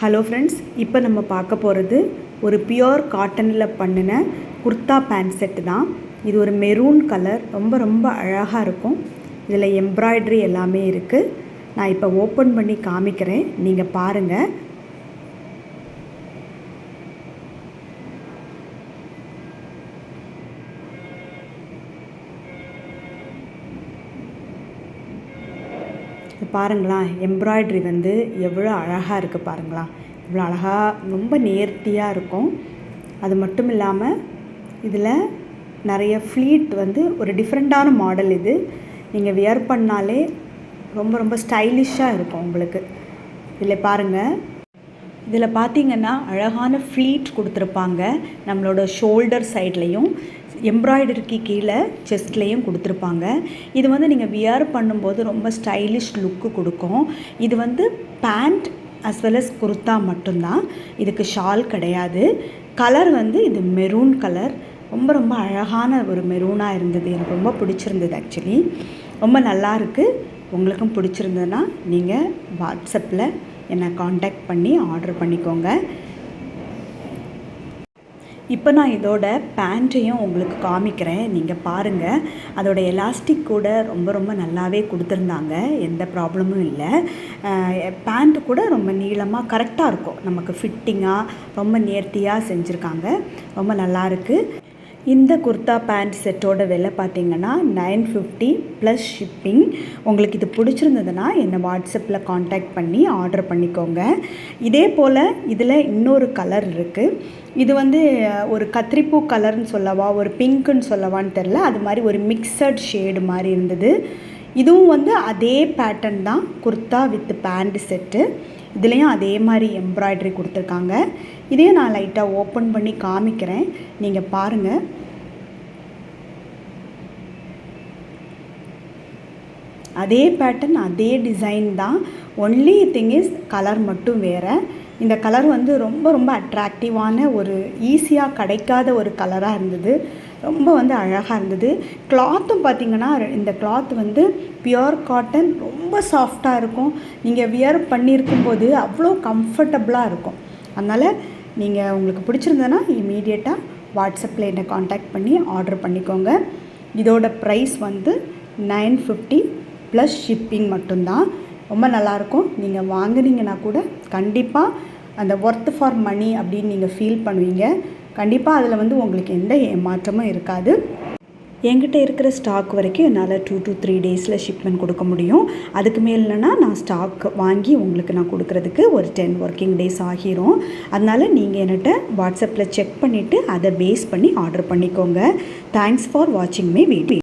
Hello friends, இப்போ நம்ம பார்க்க போகிறது ஒரு பியோர் காட்டனில் பண்ணின குர்தா பேண்ட் செட்டு தான். இது ஒரு மெரூன் கலர், ரொம்ப அழகாக இருக்கும். இதில் எம்ப்ராய்டரி எல்லாமே இருக்குது. நான் இப்போ ஓப்பன் பண்ணி காமிக்கிறேன், நீங்கள் பாருங்கள். பாருங்களா, எம்ப்ராய்டரி வந்து எவ்வளோ அழகாக இருக்குது பாருங்களா. இவ்வளோ அழகாக ரொம்ப நேர்த்தியாக இருக்கும். அது மட்டும் இல்லாமல் இதில் நிறைய ஃப்ளீட் வந்து ஒரு டிஃப்ரெண்ட்டான மாடல். இது நீங்கள் வியர் பண்ணாலே ரொம்ப ஸ்டைலிஷ்ஷாக இருக்கும் உங்களுக்கு. இதில் பாருங்கள், இதில் பார்த்திங்கன்னா அழகான ஃப்ளீட் கொடுத்துருப்பாங்க. நம்மளோட ஷோல்டர் சைட்லேயும் எம்ப்ராய்டரிக்கு கீழே செஸ்ட்லேயும் கொடுத்துருப்பாங்க. இது வந்து நீங்கள் வியர் பண்ணும்போது ரொம்ப ஸ்டைலிஷ் லுக்கு கொடுக்கும். இது வந்து pant as well as kurta மட்டும்தான், இதுக்கு ஷால் கிடையாது. கலர் வந்து இது மெரூன் கலர், ரொம்ப அழகான ஒரு மெரூனாக இருந்தது. எனக்கு ரொம்ப பிடிச்சிருந்தது. ஆக்சுவலி ரொம்ப நல்லா இருக்குது. உங்களுக்கும் பிடிச்சிருந்ததுன்னா நீங்கள் வாட்ஸ்அப்பில் என்னை காண்டாக்ட் பண்ணி ஆர்டர் பண்ணிக்கோங்க. இப்போ நான் இதோட பேண்ட்டையும் உங்களுக்கு காமிக்கிறேன், நீங்கள் பாருங்கள். அதோட எலாஸ்டிக் கூட ரொம்ப நல்லாவே கொடுத்துருந்தாங்க, எந்த ப்ராப்ளமும் இல்லை. பேண்ட்டு கூட ரொம்ப நீளமாக கரெக்டாக இருக்கும், நமக்கு ஃபிட்டிங்காக ரொம்ப நேர்த்தியாக செஞ்சுருக்காங்க. ரொம்ப நல்லா இருக்குது. இந்த குர்தா பேண்ட் செட்டோட விலை பார்த்திங்கன்னா 950 ப்ளஸ் ஷிப்பிங். உங்களுக்கு இது பிடிச்சிருந்ததுன்னா என்னை வாட்ஸ்அப்பில் காண்டாக்ட் பண்ணி ஆர்டர் பண்ணிக்கோங்க. இதே போல் இதில் இன்னொரு கலர் இருக்குது. இது வந்து ஒரு கத்திரிப்பூ கலர்னு சொல்லவா, ஒரு பிங்க்குன்னு சொல்லவான்னு தெரில, அது மாதிரி ஒரு மிக்சட் ஷேடு மாதிரி இருந்தது. இதுவும் வந்து அதே பேட்டர்ன் தான், குர்தா வித் பேண்ட் செட்டு. இதுலேயும் அதே மாதிரி எம்ப்ராய்டரி கொடுத்துருக்காங்க. இதையும் நான் லைட்டாக ஓப்பன் பண்ணி காமிக்கிறேன், நீங்கள் பாருங்கள். அதே பேட்டர்ன், அதே டிசைன் தான். ஒன்லி திங் இஸ் கலர் மட்டும் வேறு. இந்த கலர் வந்து ரொம்ப அட்ராக்டிவான, ஒரு ஈஸியாக கிடைக்காத ஒரு கலராக இருந்தது. ரொம்ப வந்து அழகாக இருந்தது. கிளாத்தும் பார்த்திங்கன்னா, இந்த கிளாத் வந்து பியோர் காட்டன், ரொம்ப சாஃப்டாக இருக்கும். நீங்கள் வியர் பண்ணியிருக்கும்போது அவ்வளோ கம்ஃபர்டபுளாக இருக்கும். அதனால் நீங்கள் உங்களுக்கு பிடிச்சிருந்ததுன்னா இமீடியட்டாக வாட்ஸ்அப்பில் என்னை காண்டாக்ட் பண்ணி ஆர்டர் பண்ணிக்கோங்க. இதோட ப்ரைஸ் வந்து 950 ப்ளஸ் ஷிப்பிங் மட்டும்தான். ரொம்ப நல்லாயிருக்கும். நீங்கள் வாங்குனீங்கன்னா கூட கண்டிப்பாக அந்த ஒர்த் ஃபார் மணி அப்படின்னு நீங்கள் ஃபீல் பண்ணுவீங்க. கண்டிப்பாக அதில் வந்து உங்களுக்கு எந்த ஏமாற்றமும் இருக்காது. என்கிட்ட இருக்கிற ஸ்டாக் வரைக்கும் என்னால் 2 to 3 டேஸில் ஷிப்மெண்ட் கொடுக்க முடியும். அதுக்கு மேலேனா நான் ஸ்டாக் வாங்கி உங்களுக்கு நான் கொடுக்குறதுக்கு ஒரு 10 ஒர்க்கிங் டேஸ் ஆகிரும். அதனால் நீங்கள் என்கிட்ட வாட்ஸ்அப்பில் செக் பண்ணிவிட்டு அதை பேஸ் பண்ணி ஆர்டர் பண்ணிக்கோங்க. தேங்க்ஸ் ஃபார் வாட்சிங் மை வீடியோ.